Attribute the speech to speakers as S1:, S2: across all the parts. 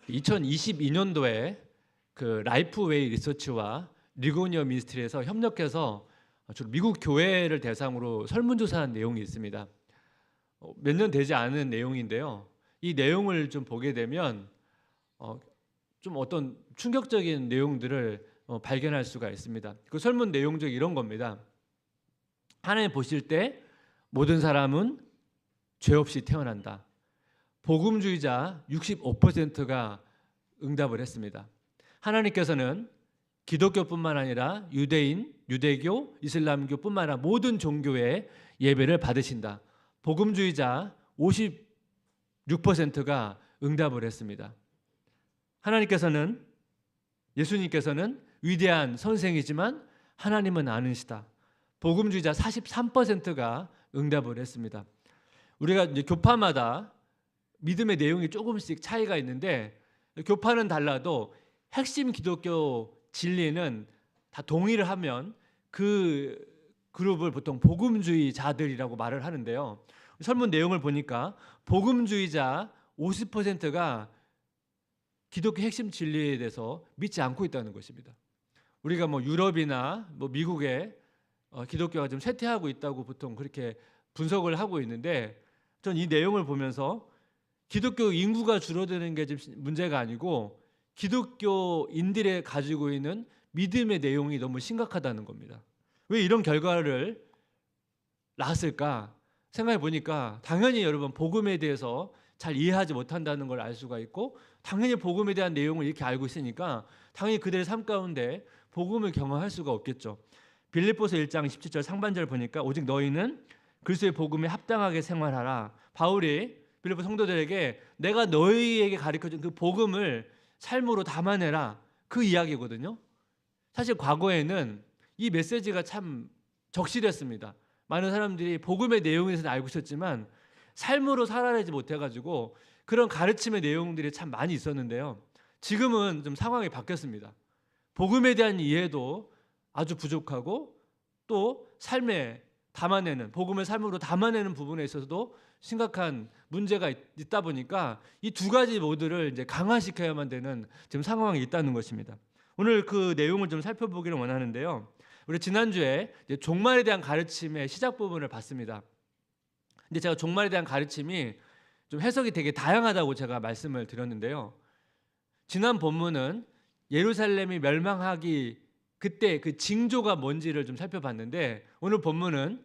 S1: 2022년도에 그 라이프웨이 리서치와 리고니어 미니스트리에서 협력해서 주로 미국 교회를 대상으로 설문조사한 내용이 있습니다. 몇 년 되지 않은 내용인데요. 이 내용을 좀 보게 되면 좀 어떤 충격적인 내용들을 발견할 수가 있습니다. 그 설문 내용 중 이런 겁니다. 하나님 보실 때 모든 사람은 죄 없이 태어난다. 복음주의자 65%가 응답을 했습니다. 하나님께서는 기독교뿐만 아니라 유대인, 유대교, 이슬람교뿐만 아니라 모든 종교의 예배를 받으신다. 복음주의자 56%가 응답을 했습니다. 하나님께서는, 예수님께서는 위대한 선생이지만 하나님은 아니시다. 복음주의자 43%가 응답을 했습니다. 우리가 이제 교파마다 믿음의 내용이 조금씩 차이가 있는데 교파는 달라도 핵심 기독교 진리는 다 동의를 하면 그 그룹을 보통 복음주의자들이라고 말을 하는데요. 설문 내용을 보니까 복음주의자 50%가 기독교 핵심 진리에 대해서 믿지 않고 있다는 것입니다. 우리가 유럽이나 미국에 기독교가 좀 쇠퇴하고 있다고 보통 그렇게 분석을 하고 있는데, 전 이 내용을 보면서 기독교 인구가 줄어드는 게 지금 문제가 아니고 기독교인들이 가지고 있는 믿음의 내용이 너무 심각하다는 겁니다. 왜 이런 결과를 낳았을까 생각해 보니까 당연히 여러분 복음에 대해서 잘 이해하지 못한다는 걸 알 수가 있고, 당연히 복음에 대한 내용을 이렇게 알고 있으니까 당연히 그들의 삶 가운데 복음을 경험할 수가 없겠죠. 빌립보서 1장 17절 상반절 보니까 오직 너희는 그리스도의 복음에 합당하게 생활하라. 바울이 빌립보 성도들에게 내가 너희에게 가르쳐준 그 복음을 삶으로 담아내라, 그 이야기거든요. 사실 과거에는 이 메시지가 참 적실했습니다. 많은 사람들이 복음의 내용에 대해서 알고 있었지만 삶으로 살아내지 못해가지고 그런 가르침의 내용들이 참 많이 있었는데요. 지금은 좀 상황이 바뀌었습니다. 복음에 대한 이해도 아주 부족하고 또 삶에 담아내는, 복음을 삶으로 담아내는 부분에 있어서도 심각한 문제가 있다 보니까 이 두 가지 모두를 이제 강화시켜야만 되는 지금 상황이 있다는 것입니다. 오늘 그 내용을 좀 살펴보기를 원하는데요. 우리 지난주에 이제 종말에 대한 가르침의 시작 부분을 봤습니다. 근데 제가 종말에 대한 가르침이 좀 해석이 되게 다양하다고 제가 말씀을 드렸는데요. 지난 본문은 예루살렘이 멸망하기 그때 그 징조가 뭔지를 좀 살펴봤는데, 오늘 본문은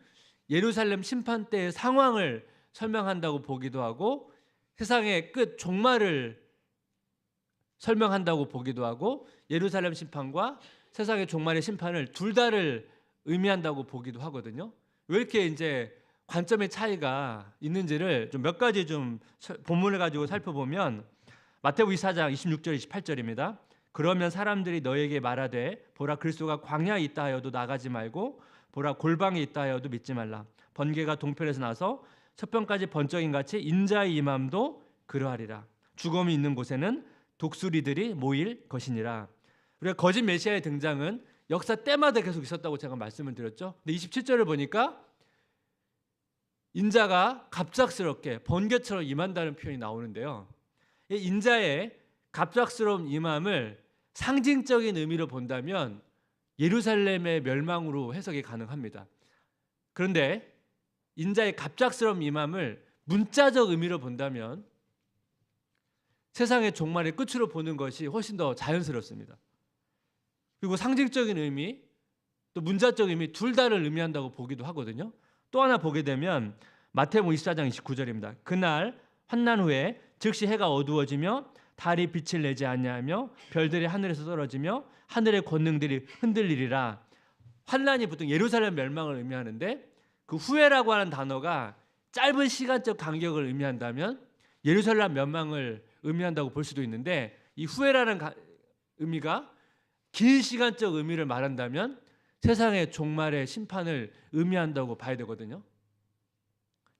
S1: 예루살렘 심판 때의 상황을 설명한다고 보기도 하고 세상의 끝 종말을 설명한다고 보기도 하고 예루살렘 심판과 세상의 종말의 심판을 둘 다를 의미한다고 보기도 하거든요. 왜 이렇게 이제 관점의 차이가 있는지를 좀 몇 가지 좀 본문을 가지고 살펴보면, 마태복음 24장 26절 28절입니다. 그러면 사람들이 너에게 말하되 보라 그리스도가 광야에 있다 하여도 나가지 말고 보라 골방에 있다 하여도 믿지 말라. 번개가 동편에서 나서 서편까지 번쩍인 같이 인자의 임함도 그러하리라. 죽음이 있는 곳에는 독수리들이 모일 것이니라. 우리가 거짓 메시아의 등장은 역사 때마다 계속 있었다고 제가 말씀을 드렸죠. 근데 27절을 보니까 인자가 갑작스럽게 번개처럼 임한다는 표현이 나오는데요. 이 인자의 갑작스러운 임함을 상징적인 의미로 본다면 예루살렘의 멸망으로 해석이 가능합니다. 그런데 인자의 갑작스러운 임함을 문자적 의미로 본다면 세상의 종말의 끝으로 보는 것이 훨씬 더 자연스럽습니다. 그리고 상징적인 의미 또 문자적 의미 둘 다를 의미한다고 보기도 하거든요. 또 하나 보게 되면 마태복음 24장 29절입니다. 그날 환난 후에 즉시 해가 어두워지며 달이 빛을 내지 아니하며 별들이 하늘에서 떨어지며 하늘의 권능들이 흔들리리라. 환난이 보통 예루살렘 멸망을 의미하는데 그 후회라고 하는 단어가 짧은 시간적 간격을 의미한다면 예루살렘 멸망을 의미한다고 볼 수도 있는데, 이 후회라는 의미가 긴 시간적 의미를 말한다면 세상의 종말의 심판을 의미한다고 봐야 되거든요.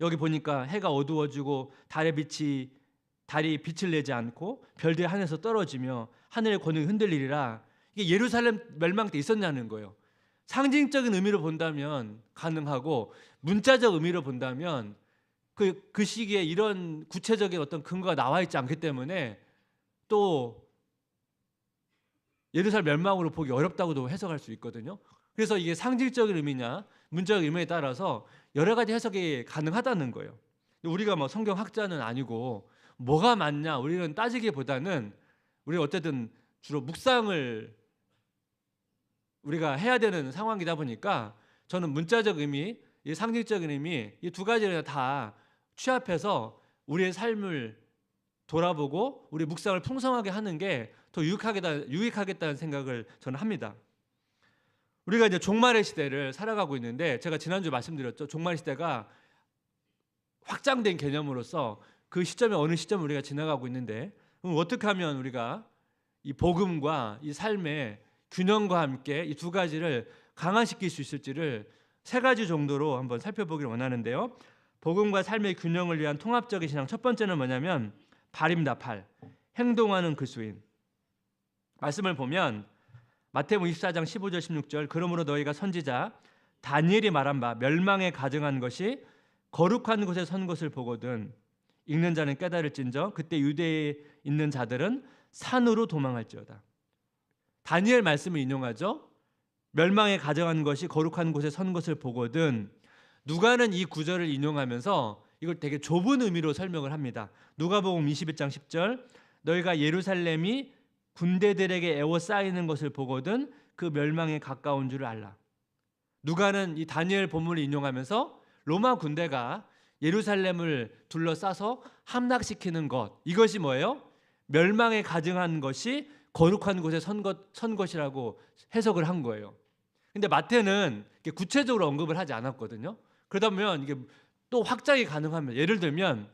S1: 여기 보니까 해가 어두워지고 달이 빛을 내지 않고 별들이 하늘에서 떨어지며 하늘의 권능이 흔들리리라. 이게 예루살렘 멸망 때 있었냐는 거예요. 상징적인 의미로 본다면 가능하고 문자적 의미로 본다면 그 시기에 이런 구체적인 어떤 근거가 나와 있지 않기 때문에 또 예루살렘 멸망으로 보기 어렵다고도 해석할 수 있거든요. 그래서 이게 상징적인 의미냐 문자적 의미에 따라서 여러 가지 해석이 가능하다는 거예요. 우리가 뭐 성경학자는 아니고 뭐가 맞냐 우리는 따지기보다는 우리 어쨌든 주로 묵상을 우리가 해야 되는 상황이다 보니까 저는 문자적 의미, 이 상징적인 의미 이 두 가지를 다 취합해서 우리의 삶을 돌아보고 우리 묵상을 풍성하게 하는 게 더 유익하겠다는 생각을 저는 합니다. 우리가 이제 종말의 시대를 살아가고 있는데 제가 지난주 말씀드렸죠. 종말 시대가 확장된 개념으로서 그 시점에 어느 시점을 우리가 지나가고 있는데 그럼 어떻게 하면 우리가 이 복음과 이 삶의 균형과 함께 이 두 가지를 강화시킬 수 있을지를 세 가지 정도로 한번 살펴보기를 원하는데요. 복음과 삶의 균형을 위한 통합적인 신앙 첫 번째는 뭐냐면 발입니다. 발. 행동하는 그리스도인. 말씀을 보면 마태복음 24장 15절 16절 그러므로 너희가 선지자 다니엘이 말한 바 멸망에 가증한 것이 거룩한 곳에 선 것을 보거든 읽는 자는 깨달을진저 그때 유대에 있는 자들은 산으로 도망할지어다. 다니엘 말씀을 인용하죠. 멸망에 가증한 것이 거룩한 곳에 선 것을 보거든. 누가는 이 구절을 인용하면서 이걸 되게 좁은 의미로 설명을 합니다. 누가복음 21장 10절 너희가 예루살렘이 군대들에게 에워싸이는 것을 보거든 그 멸망에 가까운 줄을 알라. 누가는 이 다니엘 본문을 인용하면서 로마 군대가 예루살렘을 둘러싸서 함락시키는 것 이것이 뭐예요? 멸망에 가증한 것이 거룩한 곳에 선 것이라고 해석을 한 거예요. 근데 마태는 구체적으로 언급을 하지 않았거든요. 그러다 보면 이게 또 확장이 가능합니다. 예를 들면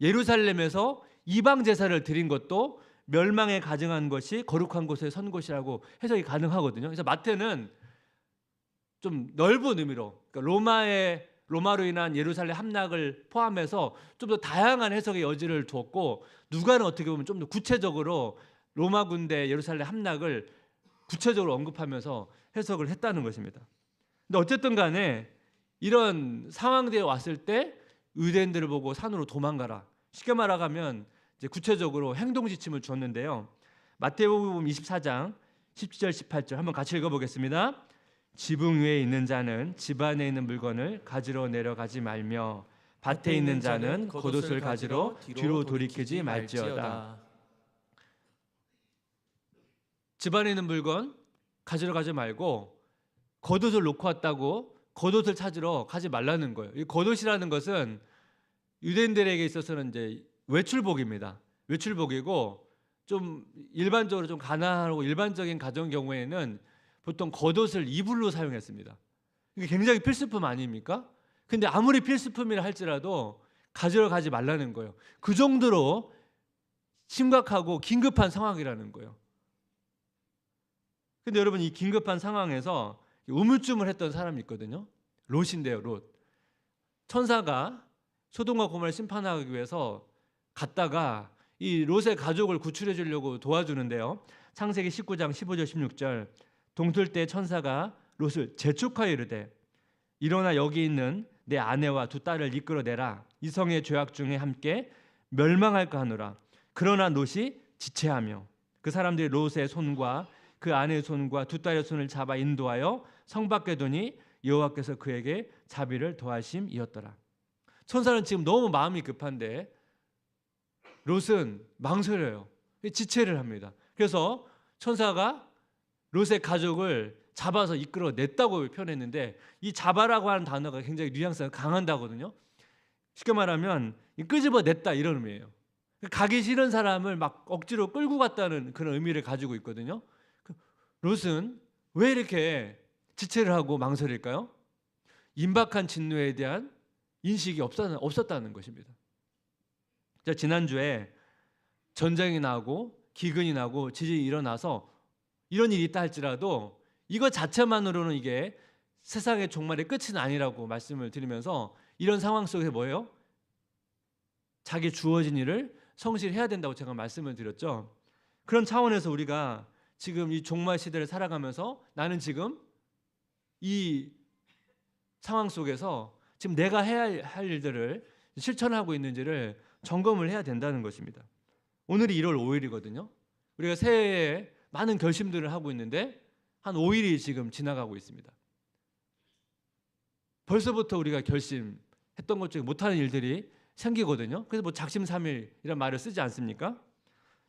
S1: 예루살렘에서 이방 제사를 드린 것도 멸망에 가증한 것이 거룩한 곳에 선 것이라고 해석이 가능하거든요. 그래서 마태는 좀 넓은 의미로 그러니까 로마로 인한 예루살렘 함락을 포함해서 좀 더 다양한 해석의 여지를 두었고 누가는 어떻게 보면 좀 더 구체적으로 로마 군대 예루살렘 함락을 구체적으로 언급하면서 해석을 했다는 것입니다. 근데 어쨌든 간에 이런 상황들이 왔을 때 유대인들을 보고 산으로 도망가라. 쉽게 말하면 이제 구체적으로 행동 지침을 줬는데요. 마태복음 24장 17절 18절 한번 같이 읽어보겠습니다. 지붕 위에 있는 자는 집 안에 있는 물건을 가지러 내려가지 말며 밭에 있는 자는 겉옷을 가지러 뒤로 돌이키지 말지어다. 집 안에 있는 물건 가지러 가지 말고 겉옷을 놓고 왔다고 겉옷을 찾으러 가지 말라는 거예요. 이 겉옷이라는 것은 유대인들에게 있어서는 이제 외출복입니다. 외출복이고 좀 일반적으로 좀 가난하고 일반적인 가정 경우에는 보통 겉옷을 이불로 사용했습니다. 이게 굉장히 필수품 아닙니까? 근데 아무리 필수품이라 할지라도 가지러 가지 말라는 거예요. 그 정도로 심각하고 긴급한 상황이라는 거예요. 근데 여러분 이 긴급한 상황에서 우물쭈물했던 사람이 있거든요. 롯인데요. 롯. 천사가 소돔과 고모라를 심판하기 위해서 갔다가 이 롯의 가족을 구출해 주려고 도와주는데요. 창세기 19장 15절 16절 동틀 때 천사가 롯을 재촉하여 이르되 일어나 여기 있는 내 아내와 두 딸을 이끌어내라. 이성의 죄악 중에 함께 멸망할까 하노라. 그러나 롯이 지체하며 그 사람들이 롯의 손과 그 아내의 손과 두 딸의 손을 잡아 인도하여 성 밖에 두니 여호와께서 그에게 자비를 더하심이었더라. 천사는 지금 너무 마음이 급한데 롯은 망설여요. 지체를 합니다. 그래서 천사가 롯의 가족을 잡아서 이끌어냈다고 표현했는데 이 잡아라고 하는 단어가 굉장히 뉘앙스가 강하다거든요. 쉽게 말하면 끄집어냈다 이런 의미예요. 가기 싫은 사람을 막 억지로 끌고 갔다는 그런 의미를 가지고 있거든요. 롯은 왜 이렇게 지체를 하고 망설일까요? 임박한 진노에 대한 인식이 없었다는 것입니다. 지난주에 전쟁이 나고 기근이 나고 지진이 일어나서 이런 일이 있다 할지라도 이것 자체만으로는 이게 세상의 종말의 끝은 아니라고 말씀을 드리면서 이런 상황 속에서 뭐예요? 자기 주어진 일을 성실히 해야 된다고 제가 말씀을 드렸죠. 그런 차원에서 우리가 지금 이 종말 시대를 살아가면서 나는 지금 이 상황 속에서 지금 내가 해야 할 일들을 실천하고 있는지를 점검을 해야 된다는 것입니다. 오늘이 1월 5일이거든요. 우리가 새해에 많은 결심들을 하고 있는데 한 5일이 지금 지나가고 있습니다. 벌써부터 우리가 결심했던 것 중에 못하는 일들이 생기거든요. 그래서 뭐 작심삼일이란 말을 쓰지 않습니까?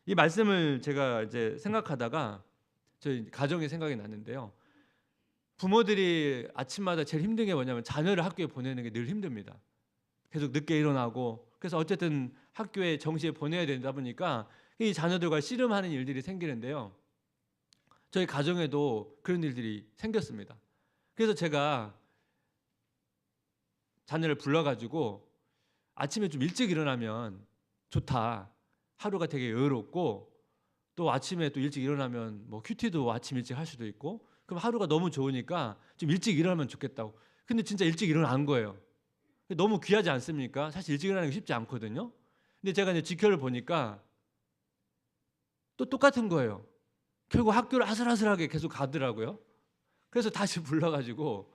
S1: 이 말씀을 제가 이제 생각하다가 저희 가정의 생각이 났는데요. 부모들이 아침마다 제일 힘든 게 뭐냐면 자녀를 학교에 보내는 게 늘 힘듭니다. 계속 늦게 일어나고, 그래서 어쨌든 학교에 정시에 보내야 되다 보니까 이 자녀들과 씨름하는 일들이 생기는데요. 저희 가정에도 그런 일들이 생겼습니다. 그래서 제가 자녀를 불러가지고 아침에 좀 일찍 일어나면 좋다. 하루가 되게 여유롭고, 또 아침에 또 일찍 일어나면 뭐 큐티도 아침 일찍 할 수도 있고, 그럼 하루가 너무 좋으니까 좀 일찍 일어나면 좋겠다고. 근데 진짜 일찍 일어난 거예요. 너무 귀하지 않습니까? 사실 일찍 일어나는 게 쉽지 않거든요. 근데 제가 이제 지켜를 보니까 또 똑같은 거예요. 결국 학교를 아슬아슬하게 계속 가더라고요. 그래서 다시 불러가지고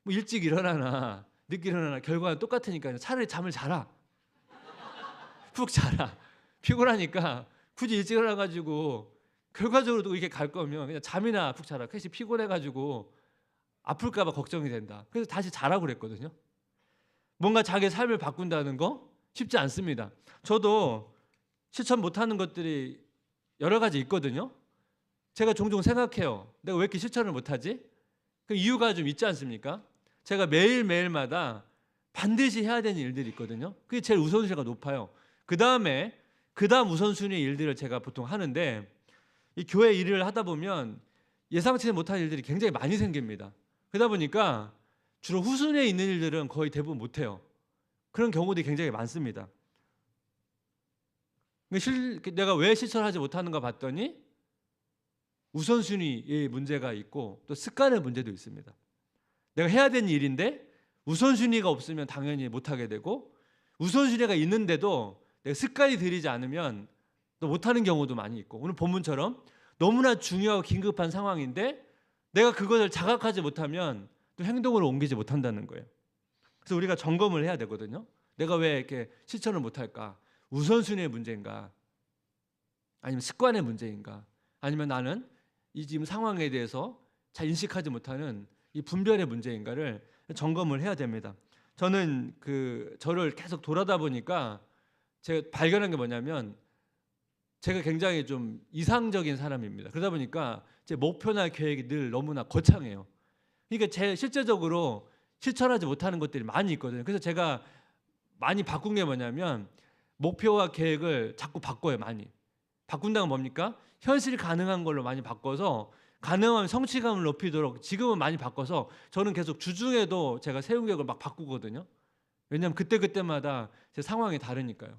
S1: 뭐 일찍 일어나나 늦게 일어나나 결과는 똑같으니까 차라리 잠을 자라. 푹 자라. 피곤하니까 굳이 일찍 일어나가지고 결과적으로도 이렇게 갈 거면 그냥 잠이나 푹 자라. 그래서 피곤해가지고 아플까 봐 걱정이 된다. 그래서 다시 자라고 그랬거든요. 뭔가 자기 삶을 바꾼다는 거 쉽지 않습니다. 저도 실천 못하는 것들이 여러 가지 있거든요. 제가 종종 생각해요. 내가 왜 이렇게 실천을 못하지? 그 이유가 좀 있지 않습니까? 제가 매일매일마다 반드시 해야 되는 일들이 있거든요. 그게 제일 우선순위가 높아요. 그 다음 우선순위 일들을 제가 보통 하는데, 이 교회 일을 하다 보면 예상치 못한 일들이 굉장히 많이 생깁니다. 그러다 보니까 주로 후순위에 있는 일들은 거의 대부분 못해요. 그런 경우들이 굉장히 많습니다. 내가 왜 실천하지 못하는가 봤더니 우선순위의 문제가 있고 또 습관의 문제도 있습니다. 내가 해야 되는 일인데 우선순위가 없으면 당연히 못하게 되고, 우선순위가 있는데도 내가 습관이 들이지 않으면 또 못하는 경우도 많이 있고, 오늘 본문처럼 너무나 중요하고 긴급한 상황인데 내가 그것을 자각하지 못하면 또 행동으로 옮기지 못한다는 거예요. 그래서 우리가 점검을 해야 되거든요. 내가 왜 이렇게 실천을 못할까? 우선순위의 문제인가? 아니면 습관의 문제인가? 아니면 나는 이 지금 상황에 대해서 잘 인식하지 못하는 이 분별의 문제인가를 점검을 해야 됩니다. 저는 저를 계속 돌아다 보니까 제가 발견한 게 뭐냐면, 제가 굉장히 좀 이상적인 사람입니다. 그러다 보니까 제 목표나 계획이 늘 너무나 거창해요. 그러니까 실제적으로 실천하지 못하는 것들이 많이 있거든요. 그래서 제가 많이 바꾼 게 뭐냐면, 목표와 계획을 자꾸 바꿔요. 많이 바꾼다는 건 뭡니까? 현실 가능한 걸로 많이 바꿔서 가능하면 성취감을 높이도록 지금은 많이 바꿔서, 저는 계속 주중에도 제가 세운 계획을 막 바꾸거든요. 왜냐하면 그때마다 제 상황이 다르니까요.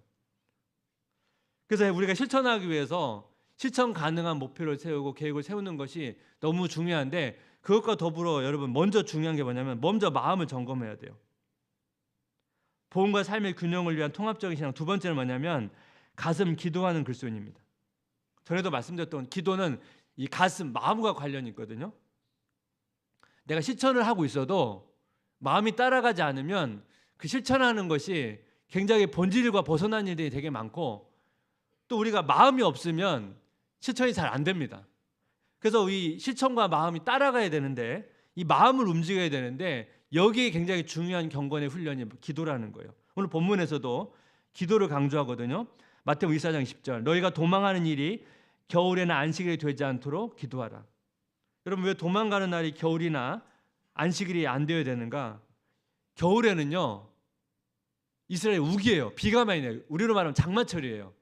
S1: 그래서 우리가 실천하기 위해서 실천 가능한 목표를 세우고 계획을 세우는 것이 너무 중요한데, 그것과 더불어 여러분 먼저 중요한 게 뭐냐면, 먼저 마음을 점검해야 돼요. 복음과 삶의 균형을 위한 통합적인 신앙 두 번째는 뭐냐면 가슴 기도하는 그리스도인입니다. 전에도 말씀드렸던 기도는 이 가슴, 마음과 관련이 있거든요. 내가 실천을 하고 있어도 마음이 따라가지 않으면 그 실천하는 것이 굉장히 본질과 벗어난 일들이 되게 많고, 또 우리가 마음이 없으면 실천이 잘 안 됩니다. 그래서 이 실천과 마음이 따라가야 되는데, 이 마음을 움직여야 되는데, 여기에 굉장히 중요한 경건의 훈련이 기도라는 거예요. 오늘 본문에서도 기도를 강조하거든요. 마태복음 24장 10절, 너희가 도망하는 일이 겨울에나 안식일이 되지 않도록 기도하라. 여러분, 왜 도망가는 날이 겨울이나 안식일이 안 되어야 되는가? 겨울에는요, 이스라엘 우기예요. 비가 많이 내요. 우리로 말하면 장마철이에요.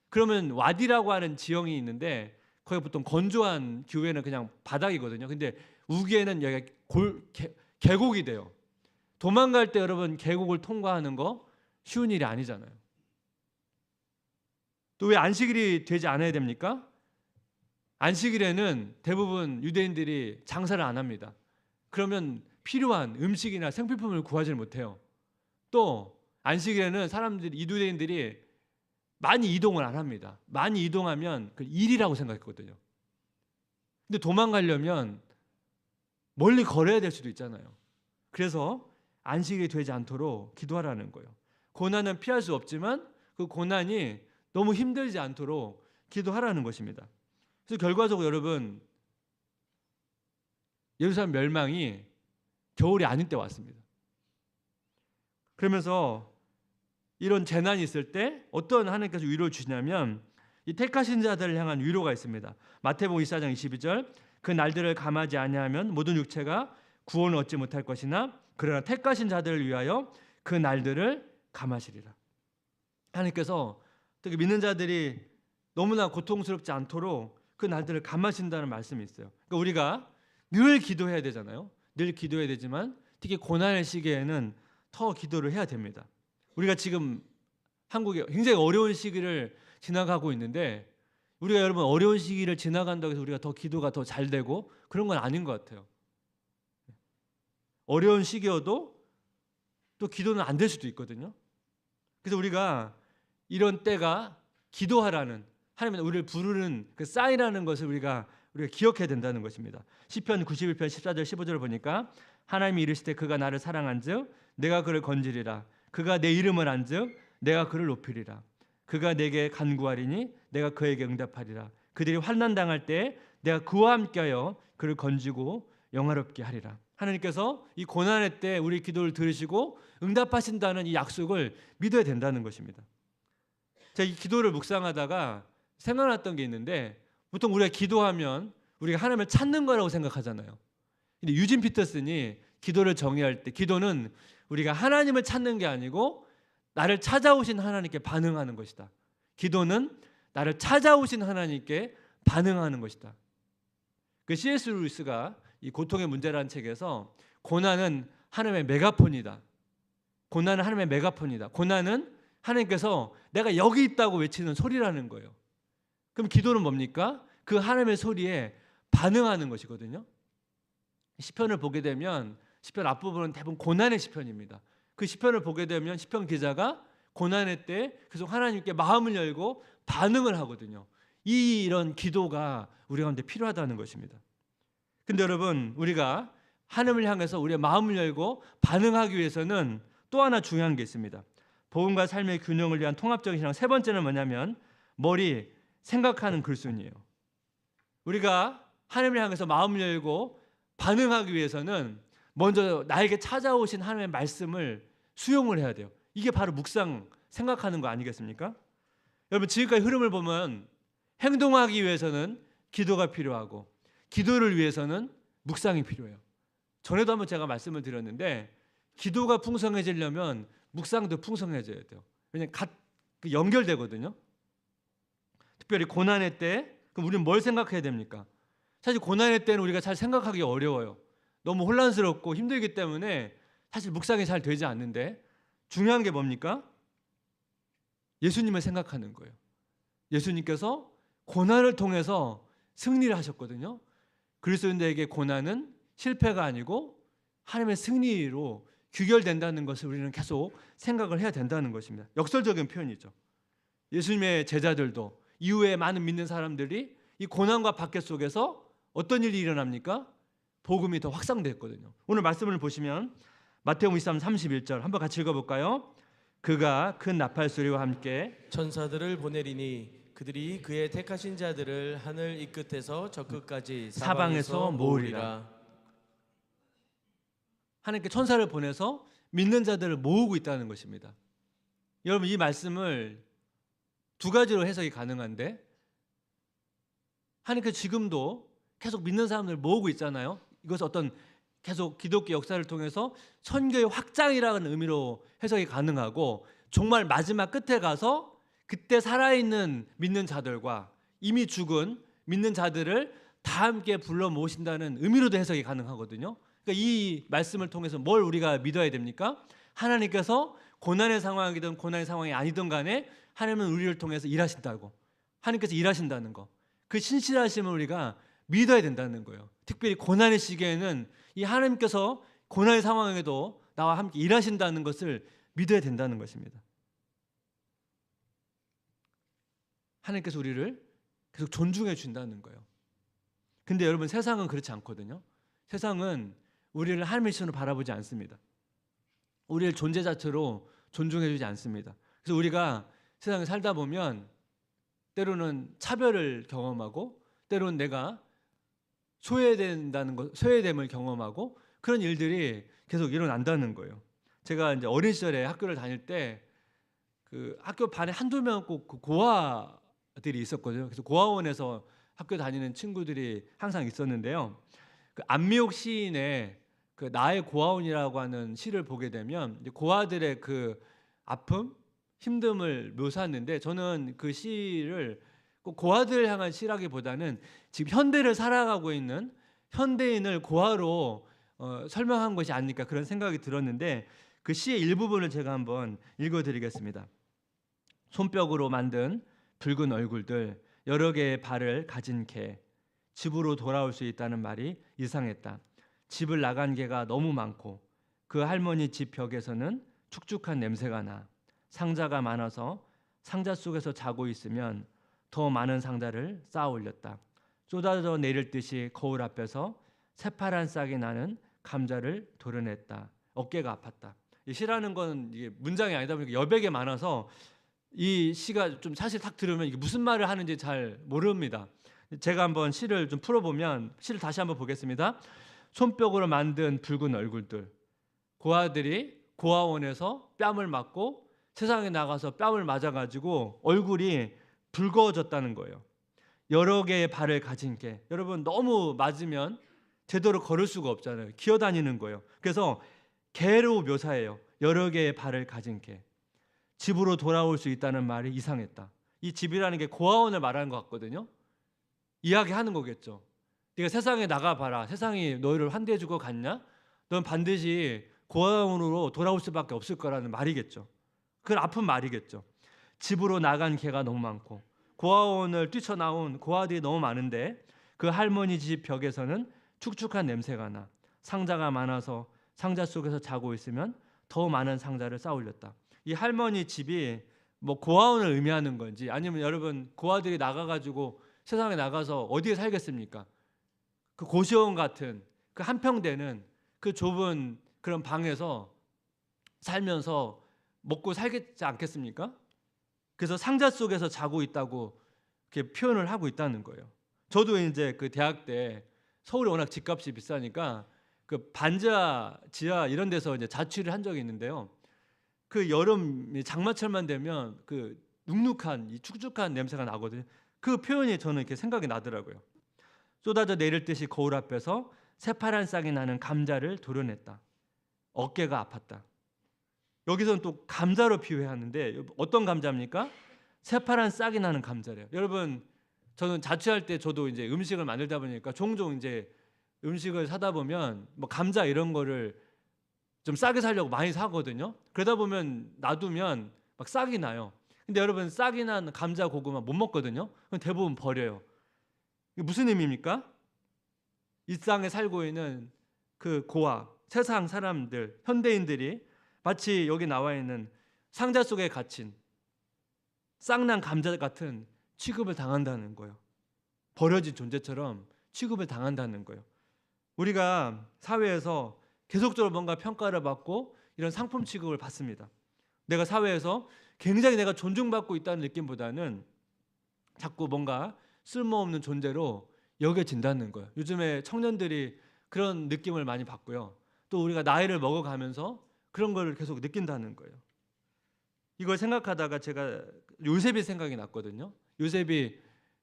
S1: 그러면 와디라고 하는 지형이 있는데, 거기 보통 건조한 기후에는 그냥 바닥이거든요. 근데 우기에는 여기가 계곡이 돼요. 도망갈 때 여러분 계곡을 통과하는 거 쉬운 일이 아니잖아요. 또 왜 안식일이 되지 않아야 됩니까? 안식일에는 대부분 유대인들이 장사를 안 합니다. 그러면 필요한 음식이나 생필품을 구하지 못해요. 또 안식일에는 이두대인들이 많이 이동을 안 합니다. 많이 이동하면 그 일이라고 생각했거든요. 근데 도망가려면 멀리 걸어야 될 수도 있잖아요. 그래서 안식일이 되지 않도록 기도하라는 거예요. 고난은 피할 수 없지만 그 고난이 너무 힘들지 않도록 기도하라는 것입니다. 그래서 결과적으로 여러분, 예루살렘 멸망이 겨울이 아닌 때 왔습니다. 그러면서 이런 재난이 있을 때 어떤 하나님께서 위로를 주시냐면 이 택하신 자들을 향한 위로가 있습니다. 마태복음 24장 22절, 그 날들을 감하지 아니하면 모든 육체가 구원을 얻지 못할 것이나 그러나 택하신 자들을 위하여 그 날들을 감하시리라. 하나님께서 특히 믿는 자들이 너무나 고통스럽지 않도록 그 날들을 감하신다는 말씀이 있어요. 그러니까 우리가 늘 기도해야 되잖아요. 늘 기도해야 되지만 특히 고난의 시기에는 더 기도를 해야 됩니다. 우리가 지금 한국에 굉장히 어려운 시기를 지나가고 있는데 우리가 여러분 어려운 시기를 지나간다고 해서 우리가 더 기도가 더 잘 되고 그런 건 아닌 것 같아요. 어려운 시기여도 또 기도는 안 될 수도 있거든요. 그래서 우리가 이런 때가 기도하라는 하나님은 우리를 부르는 그 사인이라는 것을 우리가 기억해야 된다는 것입니다. 시편 91편 14절 15절을 보니까 하나님이 이르시되 그가 나를 사랑한즉 내가 그를 건지리라. 그가 내 이름을 안즉 내가 그를 높이리라. 그가 내게 간구하리니 내가 그에게 응답하리라. 그들이 환난 당할 때 내가 그와 함께하여 그를 건지고 영화롭게 하리라. 하나님께서 이 고난의 때 우리 기도를 들으시고 응답하신다는 이 약속을 믿어야 된다는 것입니다. 제가 이 기도를 묵상하다가 생각났던 게 있는데 보통 우리가 기도하면 우리가 하나님을 찾는 거라고 생각하잖아요. 근데 유진 피터슨이 기도를 정의할 때 기도는 우리가 하나님을 찾는 게 아니고 나를 찾아오신 하나님께 반응하는 것이다. 기도는 나를 찾아오신 하나님께 반응하는 것이다. 그 C.S. 루이스가 이 고통의 문제라는 책에서 고난은 하나님의 메가폰이다. 고난은 하나님의 메가폰이다. 고난은 하나님께서 내가 여기 있다고 외치는 소리라는 거예요. 그럼 기도는 뭡니까? 그 하나님의 소리에 반응하는 것이거든요. 시편을 보게 되면 시편 앞부분은 대부분 고난의 시편입니다. 그 시편을 보게 되면 시편 기자가 고난의 때 계속 하나님께 마음을 열고 반응을 하거든요. 이런 기도가 우리 가운데 필요하다는 것입니다. 근데 여러분, 우리가 하나님을 향해서 우리의 마음을 열고 반응하기 위해서는 또 하나 중요한 게 있습니다. 복음과 삶의 균형을 위한 통합적인 신앙 세 번째는 뭐냐면 머리, 생각하는 글순이에요. 우리가 하나님을 향해서 마음을 열고 반응하기 위해서는 먼저 나에게 찾아오신 하나님의 말씀을 수용을 해야 돼요. 이게 바로 묵상, 생각하는 거 아니겠습니까? 여러분, 지금까지 흐름을 보면 행동하기 위해서는 기도가 필요하고 기도를 위해서는 묵상이 필요해요. 전에도 한번 제가 말씀을 드렸는데 기도가 풍성해지려면 묵상도 풍성해져야 돼요. 왜냐하면 연결되거든요. 특별히 고난의 때 그럼 우리는 뭘 생각해야 됩니까? 사실 고난의 때는 우리가 잘 생각하기 어려워요. 너무 혼란스럽고 힘들기 때문에 사실 묵상이 잘 되지 않는데 중요한 게 뭡니까? 예수님을 생각하는 거예요. 예수님께서 고난을 통해서 승리를 하셨거든요. 그리스도인들에게 고난은 실패가 아니고 하나님의 승리로 귀결된다는 것을 우리는 계속 생각을 해야 된다는 것입니다. 역설적인 표현이죠. 예수님의 제자들도 이후에 많은 믿는 사람들이 이 고난과 박해 속에서 어떤 일이 일어납니까? 복음이 더 확산됐거든요. 오늘 말씀을 보시면 마태복음 23, 31절 한번 같이 읽어볼까요? 그가 큰 나팔 소리와 함께
S2: 천사들을 보내리니 그들이 그의 택하신 자들을 하늘 이 끝에서 저 끝까지
S1: 사방에서 모으리라. 하나님께 천사를 보내서 믿는 자들을 모으고 있다는 것입니다. 여러분, 이 말씀을 두 가지로 해석이 가능한데 하나님께서 지금도 계속 믿는 사람들을 모으고 있잖아요. 이것은 어떤 계속 기독교 역사를 통해서 선교의 확장이라는 의미로 해석이 가능하고 정말 마지막 끝에 가서 그때 살아있는 믿는 자들과 이미 죽은 믿는 자들을 다 함께 불러 모으신다는 의미로도 해석이 가능하거든요. 그러니까 이 말씀을 통해서 뭘 우리가 믿어야 됩니까? 하나님께서 고난의 상황이든 고난의 상황이 아니든 간에 하나님은 우리를 통해서 일하신다고, 하나님께서 일하신다는 거, 그 신실하심을 우리가 믿어야 된다는 거예요. 특별히 고난의 시기에는 이 하나님께서 고난의 상황에도 나와 함께 일하신다는 것을 믿어야 된다는 것입니다. 하나님께서 우리를 계속 존중해 준다는 거예요. 근데 여러분, 세상은 그렇지 않거든요. 세상은 우리를 하나님의 시선으로 바라보지 않습니다. 우리를 존재 자체로 존중해주지 않습니다. 그래서 우리가 세상에 살다 보면 때로는 차별을 경험하고 때로는 내가 소외됨을 경험하고 그런 일들이 계속 일어난다는 거예요. 제가 이제 어린 시절에 학교를 다닐 때 그 학교 반에 한두 명 꼭 고아들이 있었거든요. 그래서 고아원에서 학교 다니는 친구들이 항상 있었는데요. 그 안미옥 시인의 그 나의 고아원이라고 하는 시를 보게 되면 이제 고아들의 그 아픔, 힘듦을 묘사했는데 저는 그 시를 꼭 고아들을 향한 시라기보다는 지금 현대를 살아가고 있는 현대인을 고아로 설명한 것이 아닐까 그런 생각이 들었는데 그 시의 일부분을 제가 한번 읽어드리겠습니다. 손뼉으로 만든 붉은 얼굴들, 여러 개의 발을 가진 개, 집으로 돌아올 수 있다는 말이 이상했다. 집을 나간 개가 너무 많고 그 할머니 집 벽에서는 축축한 냄새가 나. 상자가 많아서 상자 속에서 자고 있으면 더 많은 상자를 쌓아 올렸다. 쏟아져 내릴 듯이 거울 앞에서 새파란 싹이 나는 감자를 도려냈다. 어깨가 아팠다. 이 시라는 건 이게 문장이 아니다 보니까 여백에 많아서 이 시가 좀 사실 딱 들으면 이게 무슨 말을 하는지 잘 모릅니다. 제가 한번 시를 좀 풀어보면 시를 다시 한번 보겠습니다. 손뼉으로 만든 붉은 얼굴들, 고아들이 고아원에서 뺨을 맞고 세상에 나가서 뺨을 맞아가지고 얼굴이 붉어졌다는 거예요. 여러 개의 발을 가진 개, 여러분 너무 맞으면 제대로 걸을 수가 없잖아요. 기어다니는 거예요. 그래서 개로 묘사해요. 여러 개의 발을 가진 개. 집으로 돌아올 수 있다는 말이 이상했다. 이 집이라는 게 고아원을 말하는 것 같거든요. 이야기하는 거겠죠. 네가 세상에 나가봐라. 세상이 너희를 환대해주고 갔냐? 넌 반드시 고아원으로 돌아올 수밖에 없을 거라는 말이겠죠. 그건 아픈 말이겠죠. 집으로 나간 개가 너무 많고 고아원을 뛰쳐나온 고아들이 너무 많은데 그 할머니 집 벽에서는 축축한 냄새가 나. 상자가 많아서 상자 속에서 자고 있으면 더 많은 상자를 쌓아 올렸다. 이 할머니 집이 뭐 고아원을 의미하는 건지 아니면 여러분 고아들이 나가가지고 세상에 나가서 어디에 살겠습니까? 그 고시원 같은 그 한평대는 그 좁은 그런 방에서 살면서 먹고 살겠지 않겠습니까? 그래서 상자 속에서 자고 있다고 이렇게 표현을 하고 있다는 거예요. 저도 이제 그 대학 때 서울이 워낙 집값이 비싸니까 그 반지하, 지하 이런 데서 이제 자취를 한 적이 있는데요. 그 여름 장마철만 되면 그 눅눅한 이 축축한 냄새가 나거든요. 그 표현이 저는 이렇게 생각이 나더라고요. 쏟아져 내릴 듯이 거울 앞에서 새파란 싹이 나는 감자를 도려냈다. 어깨가 아팠다. 여기서는 또 감자로 비유하는데 어떤 감자입니까? 새파란 싹이 나는 감자래요. 여러분 저는 자취할 때 저도 이제 음식을 만들다 보니까 종종 이제 음식을 사다 보면 뭐 감자 이런 거를 좀 싸게 살려고 많이 사거든요. 그러다 보면 놔두면 막 싹이 나요. 근데 여러분 싹이 난 감자 고구마 못 먹거든요. 그럼 대부분 버려요. 이게 무슨 의미입니까? 일상에 살고 있는 그 고아, 세상 사람들, 현대인들이 마치 여기 나와 있는 상자 속에 갇힌 싹난 감자 같은 취급을 당한다는 거예요. 버려진 존재처럼 취급을 당한다는 거예요. 우리가 사회에서 계속적으로 뭔가 평가를 받고 이런 상품 취급을 받습니다. 내가 사회에서 굉장히 내가 존중받고 있다는 느낌보다는 자꾸 뭔가 쓸모없는 존재로 여겨진다는 거예요. 요즘에 청년들이 그런 느낌을 많이 받고요. 또 우리가 나이를 먹어가면서 그런 걸 계속 느낀다는 거예요. 이걸 생각하다가 제가 요셉이 생각이 났거든요. 요셉이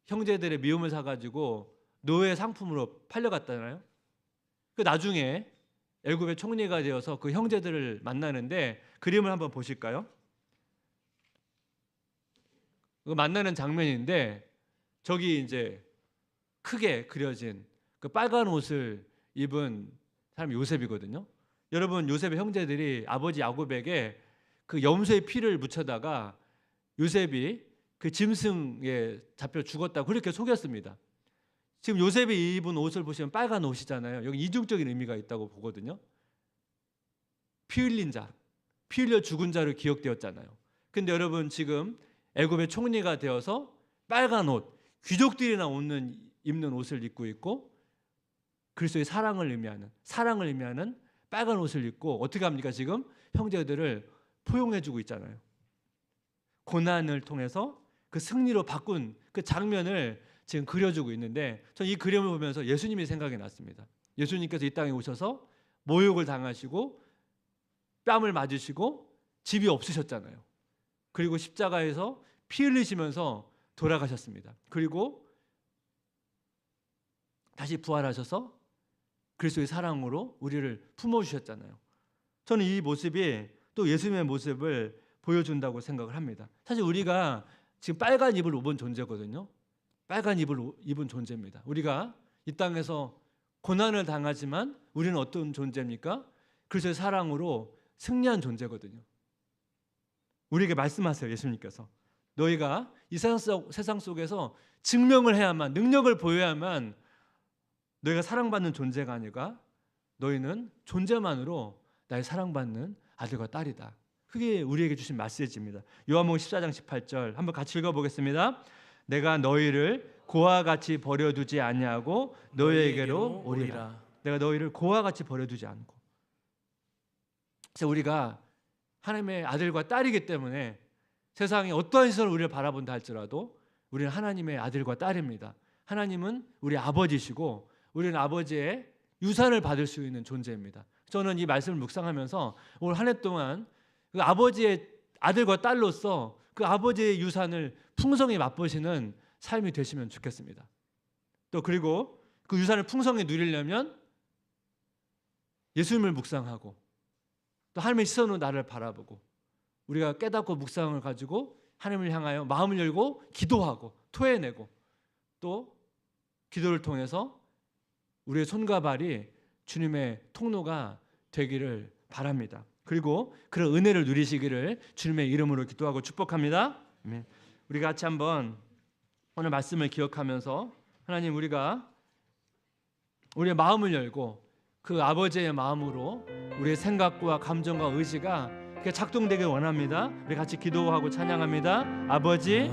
S1: 형제들의 미움을 사가지고 노예 상품으로 팔려갔잖아요. 그 나중에 애굽의 총리가 되어서 그 형제들을 만나는데 그림을 한번 보실까요? 그 만나는 장면인데 저기 이제 크게 그려진 그 빨간 옷을 입은 사람이 요셉이거든요. 여러분 요셉의 형제들이 아버지 야곱에게 그 염소의 피를 묻혀다가 요셉이 그 짐승에 잡혀 죽었다고 그렇게 속였습니다. 지금 요셉이 입은 옷을 보시면 빨간 옷이잖아요. 여기 이중적인 의미가 있다고 보거든요. 피 흘린 자, 피 흘려 죽은 자로 기억되었잖아요. 근데 여러분 지금 애굽의 총리가 되어서 빨간 옷, 귀족들이나 입는 옷을 입고 있고 그리스도의 사랑을 의미하는 빨간 옷을 입고 어떻게 합니까? 지금 형제들을 포용해주고 있잖아요. 고난을 통해서 그 승리로 바꾼 그 장면을 지금 그려주고 있는데, 저는 이 그림을 보면서 예수님이 생각이 났습니다. 예수님께서 이 땅에 오셔서 모욕을 당하시고 뺨을 맞으시고 집이 없으셨잖아요. 그리고 십자가에서 피 흘리시면서 돌아가셨습니다. 그리고 다시 부활하셔서 그리스도의 사랑으로 우리를 품어주셨잖아요. 저는 이 모습이 또 예수님의 모습을 보여준다고 생각을 합니다. 사실 우리가 지금 빨간 입을 입은 존재거든요. 빨간 입을 입은 존재입니다. 우리가 이 땅에서 고난을 당하지만 우리는 어떤 존재입니까? 그리스도의 사랑으로 승리한 존재거든요. 우리에게 말씀하세요. 예수님께서 너희가 이 세상 속에서 증명을 해야만, 능력을 보여야만 너희가 사랑받는 존재가 아니라 너희는 존재만으로 나의 사랑받는 아들과 딸이다. 그게 우리에게 주신 메시지입니다. 요한복음 14장 18절 한번 같이 읽어보겠습니다. 내가 너희를 고와 같이 버려두지 아니하고 너희에게로 오리라. 내가 너희를 고와 같이 버려두지 않고. 그래서 우리가 하나님의 아들과 딸이기 때문에 세상에 어떠한 시선으로 우리를 바라본다 할지라도 우리는 하나님의 아들과 딸입니다. 하나님은 우리 아버지시고 우리는 아버지의 유산을 받을 수 있는 존재입니다. 저는 이 말씀을 묵상하면서 올 한 해 동안 그 아버지의 아들과 딸로서 그 아버지의 유산을 풍성히 맛보시는 삶이 되시면 좋겠습니다. 또 그리고 그 유산을 풍성히 누리려면 예수님을 묵상하고 또 하나님의 시선으로 나를 바라보고 우리가 깨닫고 묵상을 가지고 하나님을 향하여 마음을 열고 기도하고 토해내고 또 기도를 통해서 우리의 손과 발이 주님의 통로가 되기를 바랍니다. 그리고 그런 은혜를 누리시기를 주님의 이름으로 기도하고 축복합니다. 아멘. 우리 같이 한번 오늘 말씀을 기억하면서 하나님 우리가 우리의 마음을 열고 그 아버지의 마음으로 우리의 생각과 감정과 의지가 작동되길 원합니다. 우리 같이 기도하고 찬양합니다. 아버지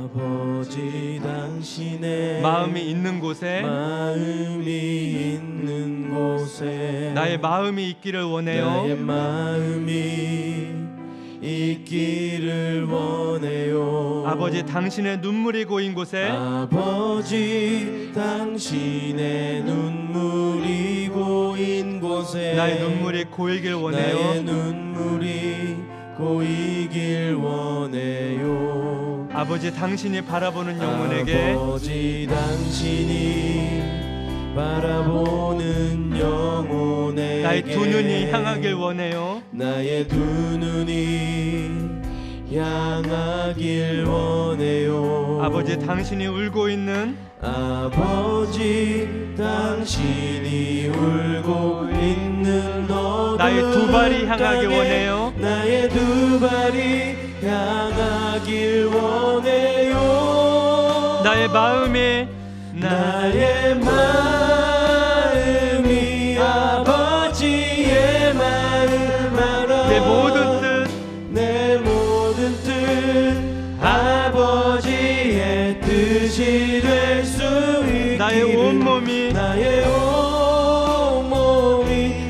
S2: 당신의
S1: 마음이 있는 곳에 나의 마음이 있기를 원해요.
S2: 나의 마음이 있기를 원해요.
S1: 아버지 당신의 눈물이 고인 곳에
S2: 아버지 당신의 눈물이 고인 곳에
S1: 나의 눈물이 고이길 원해요.
S2: 나의 눈물이 고이길 원해요.
S1: 아버지 당신이 바라보는 영혼에게
S2: 아버지 당신이 바라보는 영혼에게
S1: 나의 두 눈이 향하길 원해요.
S2: 나의 두 눈이 향하길 원해요.
S1: 아버지 당신이 울고 있는
S2: 아버지 당신이 울고 있는 어두운
S1: 나의 두 발이 향하길 원해요.
S2: 나의 두 발이 향하길 원해요.
S1: 나의 마음이 아버지의 마음 알아. 내 모든 뜻 아버지의 뜻이 될 수 있기를 나의 온몸이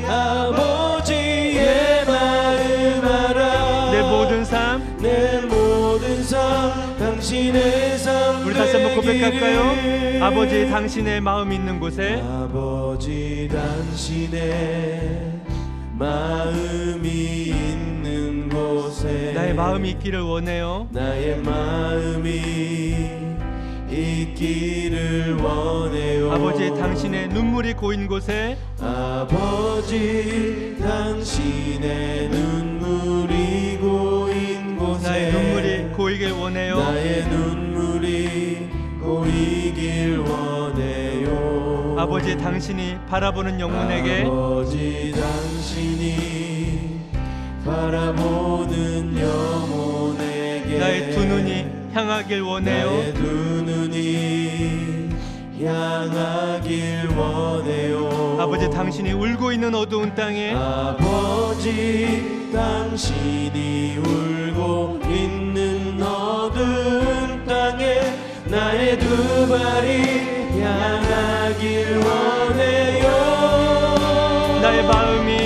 S1: 아버지의 마음 알아. 내 모든 삶 당신의 삶
S2: 우리 다시 한번 고백할까요?
S1: 아버지 당신의 마음이 있는 곳에
S2: 아버지 당신의 마음이 있는 곳에
S1: 나의 마음이 있기를 원해요.
S2: 나의 마음이 있기를 원해요.
S1: 아버지 당신의 눈물이 고인 곳에
S2: 아버지 당신의 눈물이 고인 곳에
S1: 나의 눈물이 고이길 원해요.
S2: 나의 눈물이 고이길 원해요.
S1: 아버지 당신이 바라보는 영혼에게
S2: 아버지 당신이 바라보는 영혼에게
S1: 나의 두 눈이 향하길 원해요.
S2: 나의 두 눈이 향하길 원해요.
S1: 아버지 당신이 울고 있는 어두운 땅에
S2: 아버지 당신이 울고 있는 어두운 땅에 나의 두 발이 향하길 원해요. 나의 마음이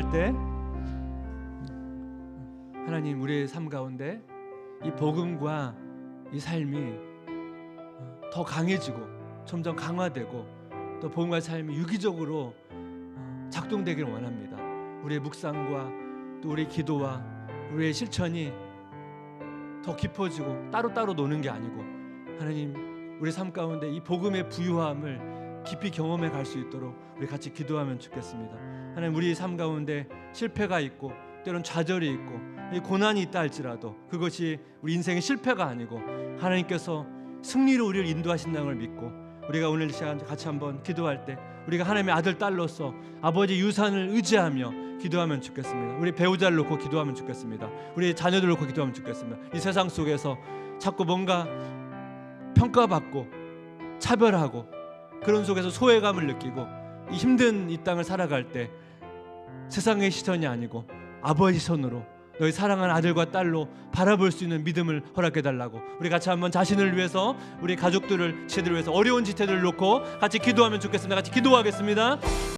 S1: 기도할 때 하나님, 우리의 삶 가운데 이 복음과 이 삶이 더 강해지고 점점 강화되고 또 복음과 삶이 유기적으로 작동되기를 원합니다. 우리의 묵상과 또 우리의 기도와 우리의 실천이 더 깊어지고 따로따로 노는 게 아니고 하나님, 우리 삶 가운데 이 복음의 부유함을 깊이 경험해 갈 수 있도록 우리 같이 기도하면 좋겠습니다. 하나님, 우리 삶 가운데 실패가 있고 때론 좌절이 있고 이 고난이 있다 할지라도 그것이 우리 인생의 실패가 아니고 하나님께서 승리로 우리를 인도하신다는 걸 믿고 우리가 오늘 시간 같이 한번 기도할 때 우리가 하나님의 아들 딸로서 아버지 유산을 의지하며 기도하면 좋겠습니다. 우리 배우자를 놓고 기도하면 좋겠습니다. 우리 자녀들을 놓고 기도하면 좋겠습니다. 이 세상 속에서 자꾸 뭔가 평가받고 차별하고 그런 속에서 소외감을 느끼고 이 힘든 이 땅을 살아갈 때 세상의 시선이 아니고 아버지 시선으로 너희 사랑하는 아들과 딸로 바라볼 수 있는 믿음을 허락해달라고 우리 같이 한번 자신을 위해서 우리 가족들을 지체들을 위해서 어려운 지체들을 놓고 같이 기도하면 좋겠습니다. 같이 기도하겠습니다.